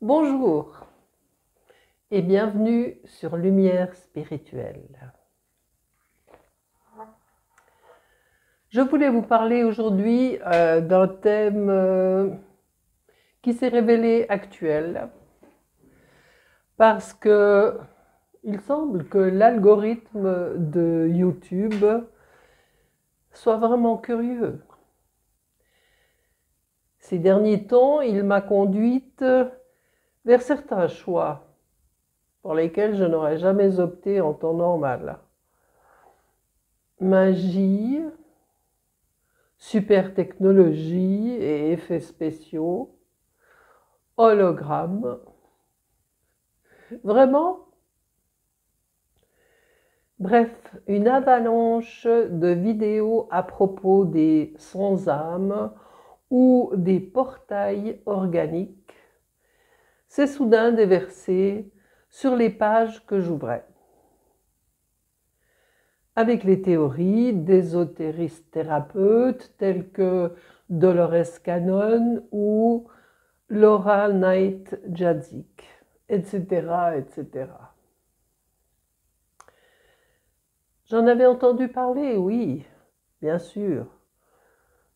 Bonjour et bienvenue sur Lumière Spirituelle. Je voulais vous parler aujourd'hui d'un thème qui s'est révélé actuel parce que il semble que l'algorithme de YouTube soit vraiment curieux. Ces derniers temps, il m'a conduite vers certains choix pour lesquels je n'aurais jamais opté en temps normal. Magie, super technologie et effets spéciaux, hologrammes. Vraiment? Bref, une avalanche de vidéos à propos des sans-âme ou des portails organiques s'est soudain déversée sur les pages que j'ouvrais. Avec les théories d'ésotéristes thérapeutes tels que Dolores Cannon ou Laura Knight Jadzik, etc., etc. J'en avais entendu parler, oui, bien sûr,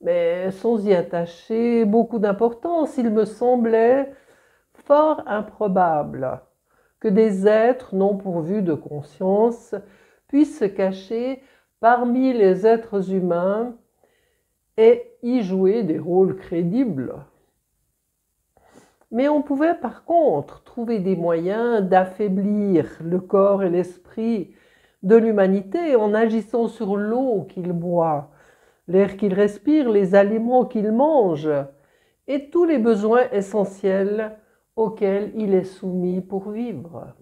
mais sans y attacher beaucoup d'importance, il me semblait fort improbable que des êtres non pourvus de conscience puissent se cacher parmi les êtres humains et y jouer des rôles crédibles. Mais on pouvait par contre trouver des moyens d'affaiblir le corps et l'esprit de l'humanité en agissant sur l'eau qu'il boit, l'air qu'il respire, les aliments qu'il mange et tous les besoins essentiels auxquels il est soumis pour vivre.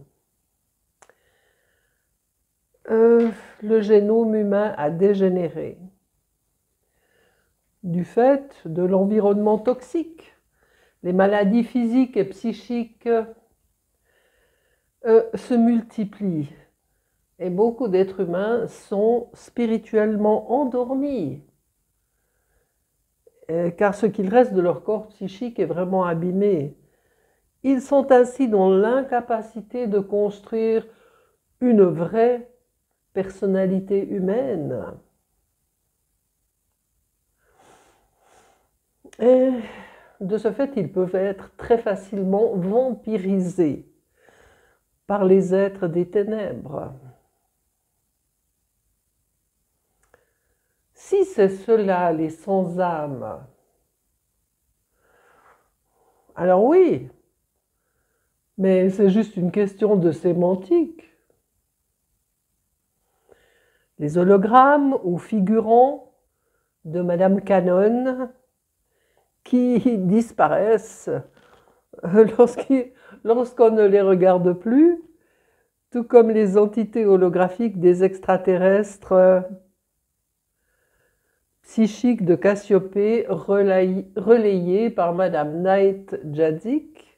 Le génome humain a dégénéré du fait de l'environnement toxique. Les maladies physiques et psychiques se multiplient et beaucoup d'êtres humains sont spirituellement endormis car ce qu'il reste de leur corps psychique est vraiment abîmé. Ils sont ainsi dans l'incapacité de construire une vraie personnalité humaine. Et de ce fait, ils peuvent être très facilement vampirisés par les êtres des ténèbres. Si c'est cela, les sans-âme, alors oui, mais c'est juste une question de sémantique. Les hologrammes ou figurants de Madame Cannon qui disparaissent lorsqu'on ne les regarde plus, tout comme les entités holographiques des extraterrestres psychiques de Cassiopée relayées par Madame Knight Jadzik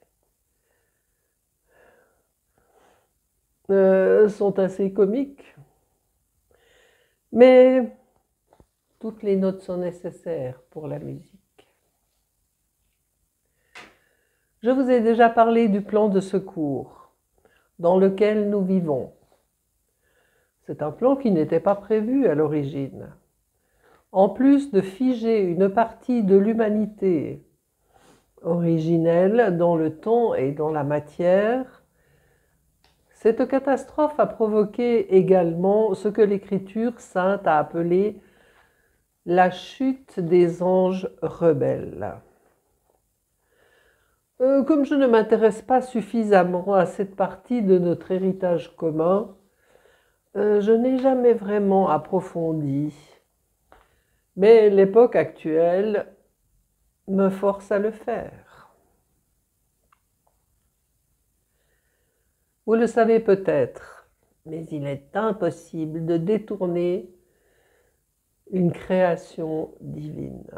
sont assez comiques. Mais toutes les notes sont nécessaires pour la musique. Je vous ai déjà parlé du plan de secours dans lequel nous vivons. C'est un plan qui n'était pas prévu à l'origine. En plus de figer une partie de l'humanité originelle dans le temps et dans la matière, cette catastrophe a provoqué également ce que l'Écriture sainte a appelé la chute des anges rebelles. Comme je ne m'intéresse pas suffisamment à cette partie de notre héritage commun, je n'ai jamais vraiment approfondi. Mais l'époque actuelle me force à le faire. Vous le savez peut-être, mais il est impossible de détourner une création divine.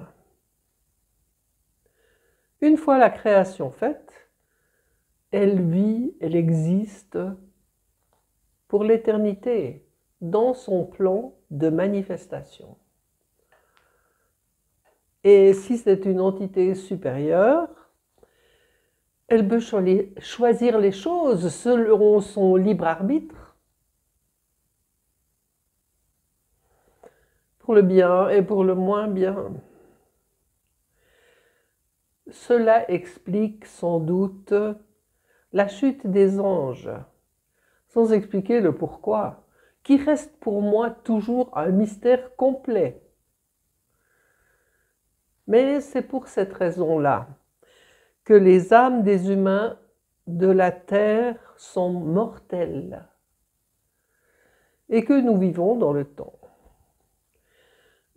Une fois la création faite, elle vit, elle existe pour l'éternité dans son plan de manifestation. Et si c'est une entité supérieure, Elle peut choisir les choses selon son libre arbitre, pour le bien et pour le moins bien. Cela explique sans doute la chute des anges, sans expliquer le pourquoi, qui reste pour moi toujours un mystère complet. Mais c'est pour cette raison-là que les âmes des humains de la terre sont mortelles et que nous vivons dans le temps.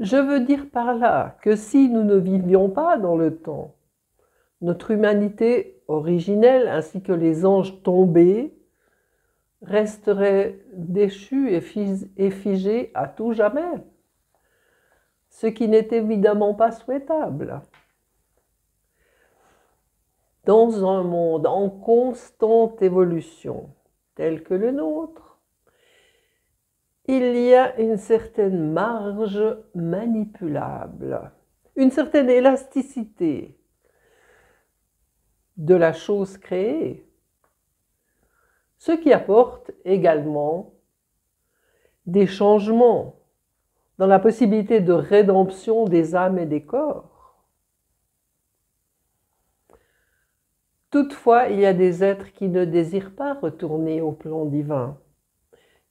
Je veux dire par là que si nous ne vivions pas dans le temps, notre humanité originelle ainsi que les anges tombés resteraient déchus et figés à tout jamais, ce qui n'est évidemment pas souhaitable. Dans un monde en constante évolution, tel que le nôtre, il y a une certaine marge manipulable, une certaine élasticité de la chose créée, ce qui apporte également des changements dans la possibilité de rédemption des âmes et des corps. Toutefois, il y a des êtres qui ne désirent pas retourner au plan divin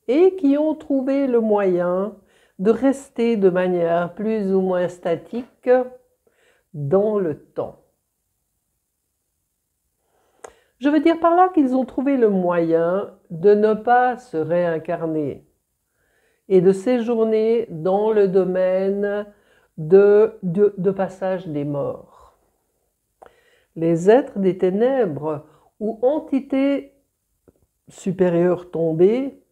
et qui ont trouvé le moyen de rester de manière plus ou moins statique dans le temps. Je veux dire par là qu'ils ont trouvé le moyen de ne pas se réincarner et de séjourner dans le domaine de passage des morts. Les êtres des ténèbres ou entités supérieures tombées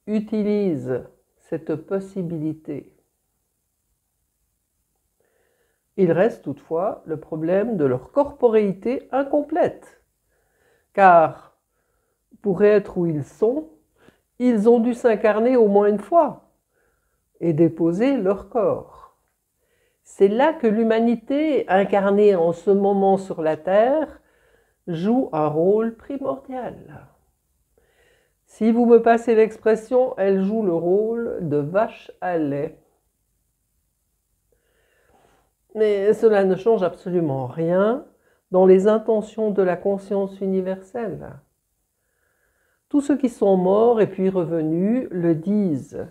utilisent cette possibilité. Il reste toutefois le problème de leur corporéité incomplète, car pour être où ils ont dû s'incarner au moins une fois et déposer leur corps. C'est là que l'humanité, incarnée en ce moment sur la Terre, joue un rôle primordial. Si vous me passez l'expression, elle joue le rôle de vache à lait. Mais cela ne change absolument rien dans les intentions de la conscience universelle. Tous ceux qui sont morts et puis revenus le disent.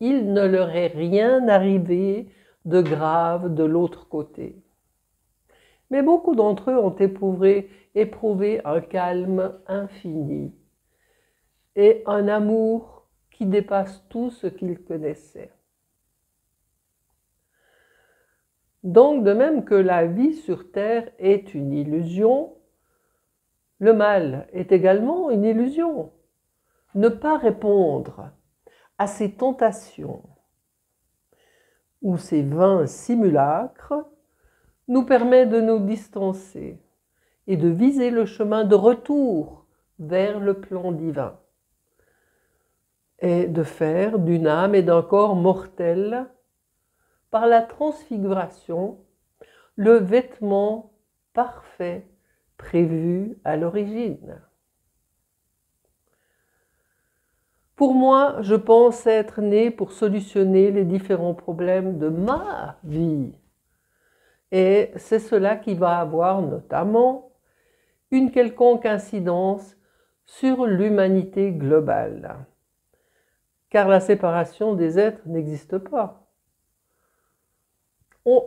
Il ne leur est rien arrivé de grave de l'autre côté. Mais beaucoup d'entre eux ont éprouvé un calme infini et un amour qui dépasse tout ce qu'ils connaissaient. Donc, de même que la vie sur Terre est une illusion, le mal est également une illusion. Ne pas répondre à ces tentations ou ces vains simulacres nous permet de nous distancer et de viser le chemin de retour vers le plan divin et de faire d'une âme et d'un corps mortel, par la transfiguration, le vêtement parfait prévu à l'origine. Pour moi, je pense être né pour solutionner les différents problèmes de ma vie. Et c'est cela qui va avoir notamment une quelconque incidence sur l'humanité globale. Car la séparation des êtres n'existe pas.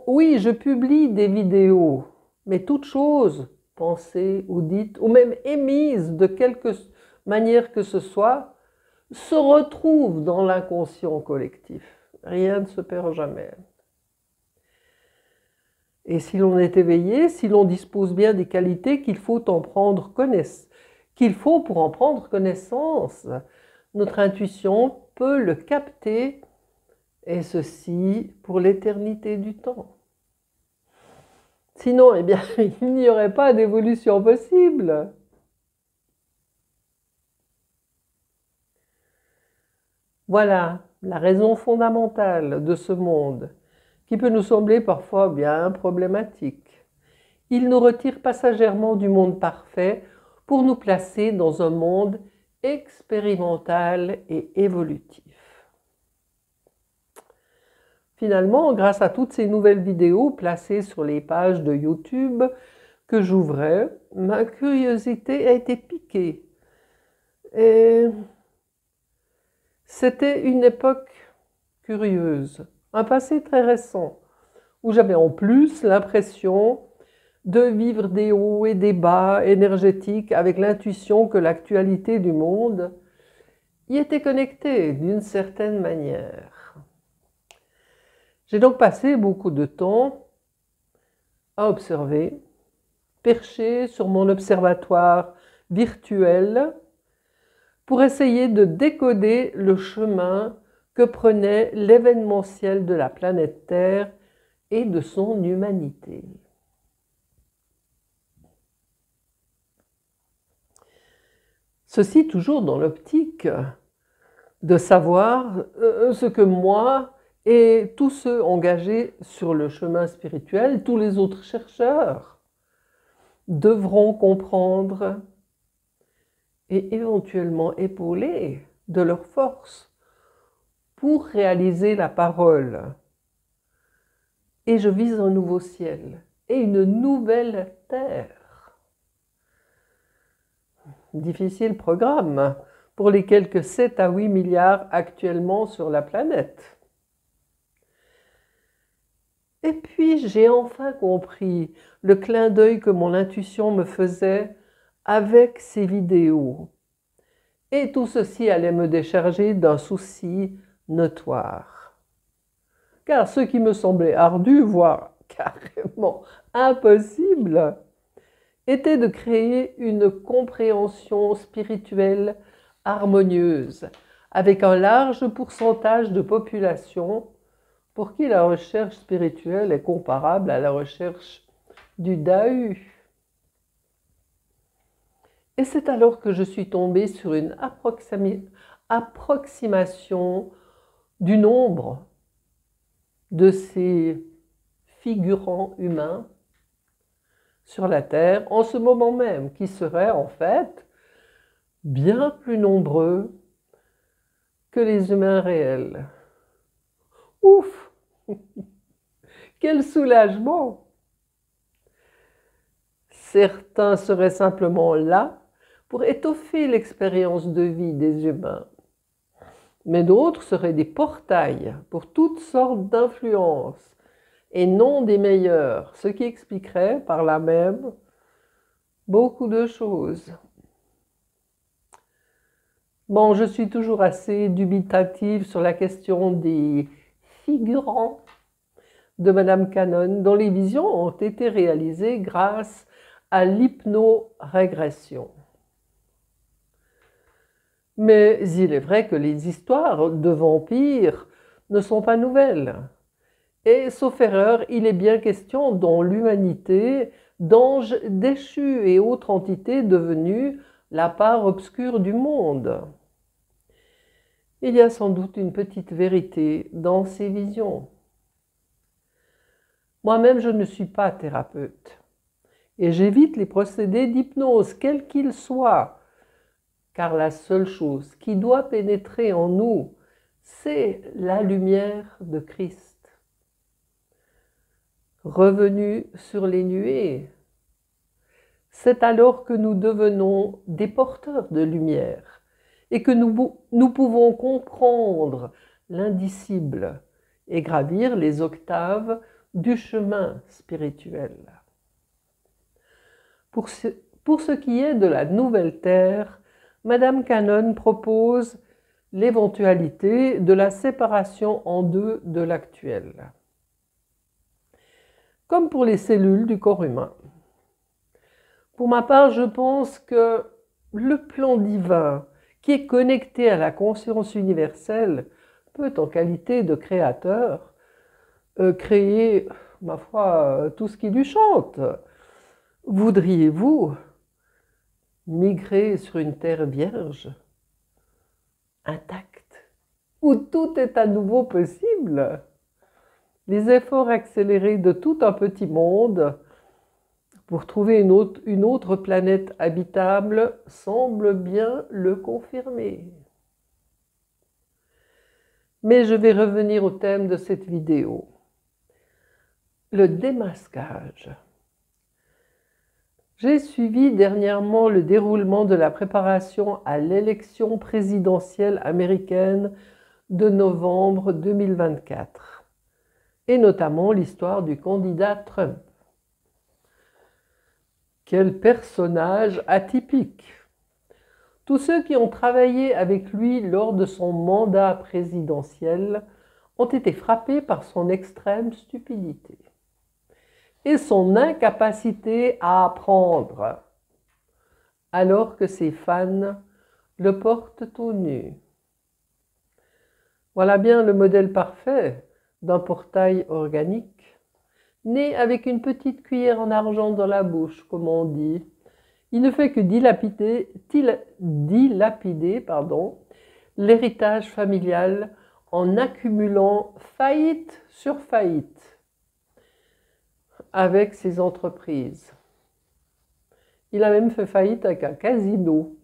Oui, je publie des vidéos, mais toute chose pensée ou dite, ou même émise de quelque manière que ce soit, se retrouve dans l'inconscient collectif. Rien ne se perd jamais. Et si l'on est éveillé, si l'on dispose bien des qualités qu'il faut pour en prendre connaissance, notre intuition peut le capter, et ceci pour l'éternité du temps. Sinon, eh bien, il n'y aurait pas d'évolution possible. Voilà la raison fondamentale de ce monde, qui peut nous sembler parfois bien problématique. il nous retire passagèrement du monde parfait pour nous placer dans un monde expérimental et évolutif. Finalement, grâce à toutes ces nouvelles vidéos placées sur les pages de YouTube que j'ouvrais, ma curiosité a été piquée. Et c'était une époque curieuse, un passé très récent, où j'avais en plus l'impression de vivre des hauts et des bas énergétiques avec l'intuition que l'actualité du monde y était connectée d'une certaine manière. J'ai donc passé beaucoup de temps à observer, perché sur mon observatoire virtuel, pour essayer de décoder le chemin que prenait l'événementiel de la planète Terre et de son humanité. Ceci toujours dans l'optique de savoir ce que moi et tous ceux engagés sur le chemin spirituel, tous les autres chercheurs, devront comprendre et éventuellement épauler de leur force pour réaliser la parole. Et je vise un nouveau ciel et une nouvelle terre. Difficile programme pour les quelques 7 à 8 milliards actuellement sur la planète. Et puis j'ai enfin compris le clin d'œil que mon intuition me faisait avec ces vidéos. Et tout ceci allait me décharger d'un souci notoire. Car ce qui me semblait ardu, voire carrément impossible, était de créer une compréhension spirituelle harmonieuse, avec un large pourcentage de population pour qui la recherche spirituelle est comparable à la recherche du Dahu. Et c'est alors que je suis tombée sur une approximation du nombre de ces figurants humains sur la Terre en ce moment même, qui seraient en fait bien plus nombreux que les humains réels. Ouf! Quel soulagement! Certains seraient simplement là pour étoffer l'expérience de vie des humains, mais d'autres seraient des portails pour toutes sortes d'influences et non des meilleurs, ce qui expliquerait par là même beaucoup de choses. Bon, je suis toujours assez dubitative sur la question des figurants de Madame Cannon, dont les visions ont été réalisées grâce à l'hypnorégression. Mais il est vrai que les histoires de vampires ne sont pas nouvelles. Et sauf erreur, il est bien question dans l'humanité d'anges déchus et autres entités devenues la part obscure du monde. Il y a sans doute une petite vérité dans ces visions. Moi-même, je ne suis pas thérapeute et j'évite les procédés d'hypnose, quels qu'ils soient, car la seule chose qui doit pénétrer en nous, c'est la lumière de Christ. Revenu sur les nuées, c'est alors que nous devenons des porteurs de lumière et que nous pouvons comprendre l'indicible et gravir les octaves du chemin spirituel. Pour ce qui est de la nouvelle terre, Madame Cannon propose l'éventualité de la séparation en deux de l'actuelle, comme pour les cellules du corps humain. Pour ma part, je pense que le plan divin, qui est connecté à la conscience universelle, peut, en qualité de créateur, créer, ma foi, tout ce qui lui chante. Voudriez-vous migrer sur une terre vierge, intacte, où tout est à nouveau possible? Les efforts accélérés de tout un petit monde pour trouver une autre planète habitable semble bien le confirmer. Mais je vais revenir au thème de cette vidéo. Le démasquage. J'ai suivi dernièrement le déroulement de la préparation à l'élection présidentielle américaine de novembre 2024, et notamment l'histoire du candidat Trump. Quel personnage atypique! Tous ceux qui ont travaillé avec lui lors de son mandat présidentiel ont été frappés par son extrême stupidité et son incapacité à apprendre, alors que ses fans le portent au nu. Voilà bien le modèle parfait d'un portail organique, né avec une petite cuillère en argent dans la bouche, comme on dit. Il ne fait que dilapider l'héritage familial en accumulant faillite sur faillite avec ses entreprises. Il a même fait faillite avec un casino.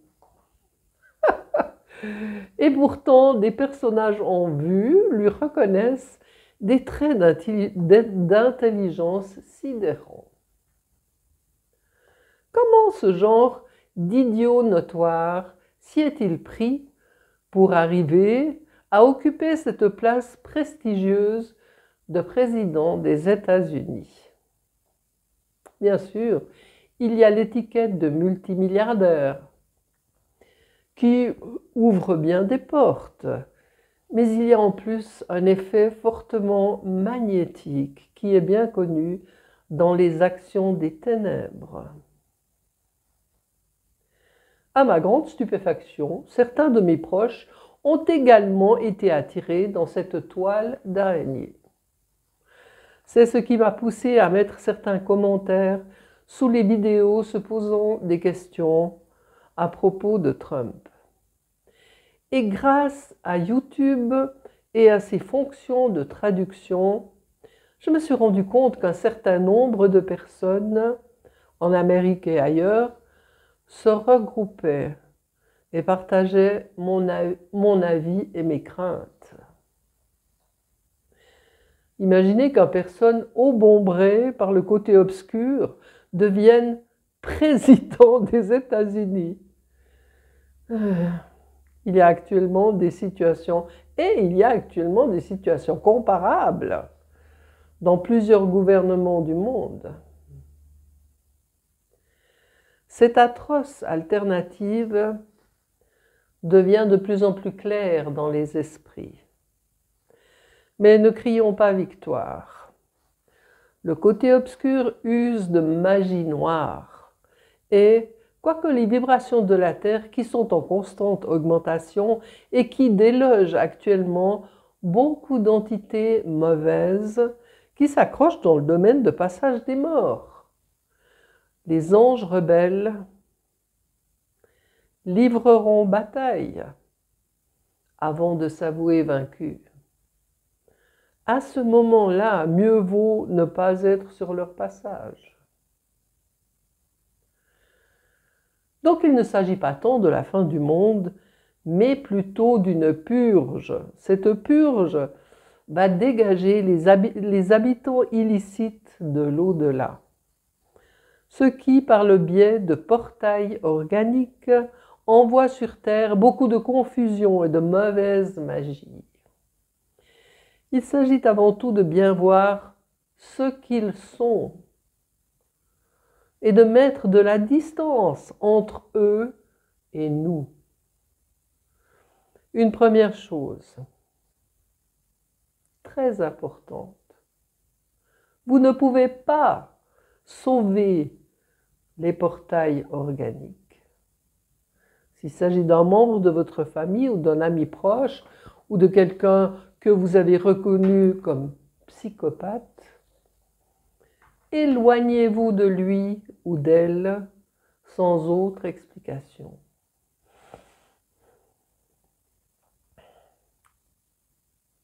Et pourtant, des personnages en vue lui reconnaissent des traits d'intelligence sidérants. Comment ce genre d'idiot notoire s'y est-il pris pour arriver à occuper cette place prestigieuse de président des États-Unis? Bien sûr, il y a l'étiquette de multimilliardaire qui ouvre bien des portes, mais il y a en plus un effet fortement magnétique qui est bien connu dans les actions des ténèbres. À ma grande stupéfaction, certains de mes proches ont également été attirés dans cette toile d'araignée. C'est ce qui m'a poussé à mettre certains commentaires sous les vidéos se posant des questions à propos de Trump. Et grâce à YouTube et à ses fonctions de traduction, je me suis rendu compte qu'un certain nombre de personnes, en Amérique et ailleurs, se regroupaient et partageaient mon avis et mes craintes. Imaginez qu'une personne obombrée par le côté obscur devienne président des États-Unis. Il y a actuellement des situations comparables dans plusieurs gouvernements du monde. Cette atroce alternative devient de plus en plus claire dans les esprits. Mais ne crions pas victoire. Le côté obscur use de magie noire et, quoique les vibrations de la Terre qui sont en constante augmentation et qui délogent actuellement beaucoup d'entités mauvaises qui s'accrochent dans le domaine de passage des morts, les anges rebelles livreront bataille avant de s'avouer vaincus. À ce moment-là, mieux vaut ne pas être sur leur passage. Donc il ne s'agit pas tant de la fin du monde, mais plutôt d'une purge. Cette purge va dégager les habitants illicites de l'au-delà, ceux qui, par le biais de portails organiques, envoient sur Terre beaucoup de confusion et de mauvaise magie. Il s'agit avant tout de bien voir ce qu'ils sont et de mettre de la distance entre eux et nous. Une première chose, très importante, vous ne pouvez pas sauver les portails organiques. S'il s'agit d'un membre de votre famille ou d'un ami proche ou de quelqu'un que vous avez reconnu comme psychopathe, éloignez-vous de lui ou d'elle sans autre explication.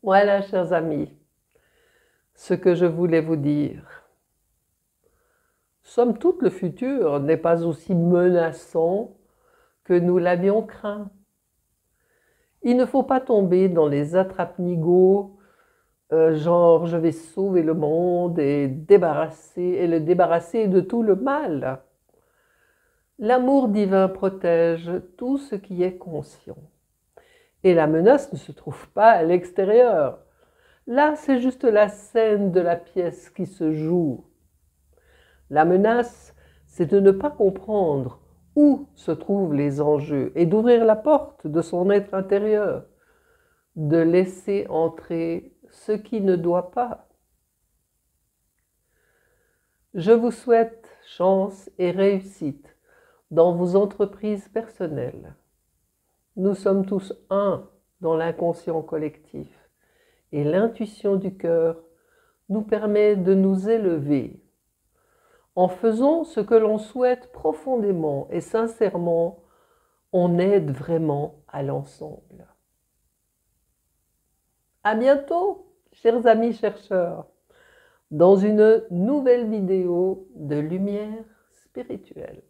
Voilà, chers amis, ce que je voulais vous dire. Somme toute, le futur n'est pas aussi menaçant que nous l'avions craint. Il ne faut pas tomber dans les attrape-nigauds, genre je vais sauver le monde et le débarrasser de tout le mal. L'amour divin protège tout ce qui est conscient. Et la menace ne se trouve pas à l'extérieur. Là, c'est juste la scène de la pièce qui se joue. La menace, c'est de ne pas comprendre où se trouvent les enjeux et d'ouvrir la porte de son être intérieur, de laisser entrer ce qui ne doit pas. Je vous souhaite chance et réussite dans vos entreprises personnelles. Nous sommes tous un dans l'inconscient collectif et l'intuition du cœur nous permet de nous élever. En faisant ce que l'on souhaite profondément et sincèrement, on aide vraiment à l'ensemble. À bientôt, chers amis chercheurs, dans une nouvelle vidéo de lumière spirituelle.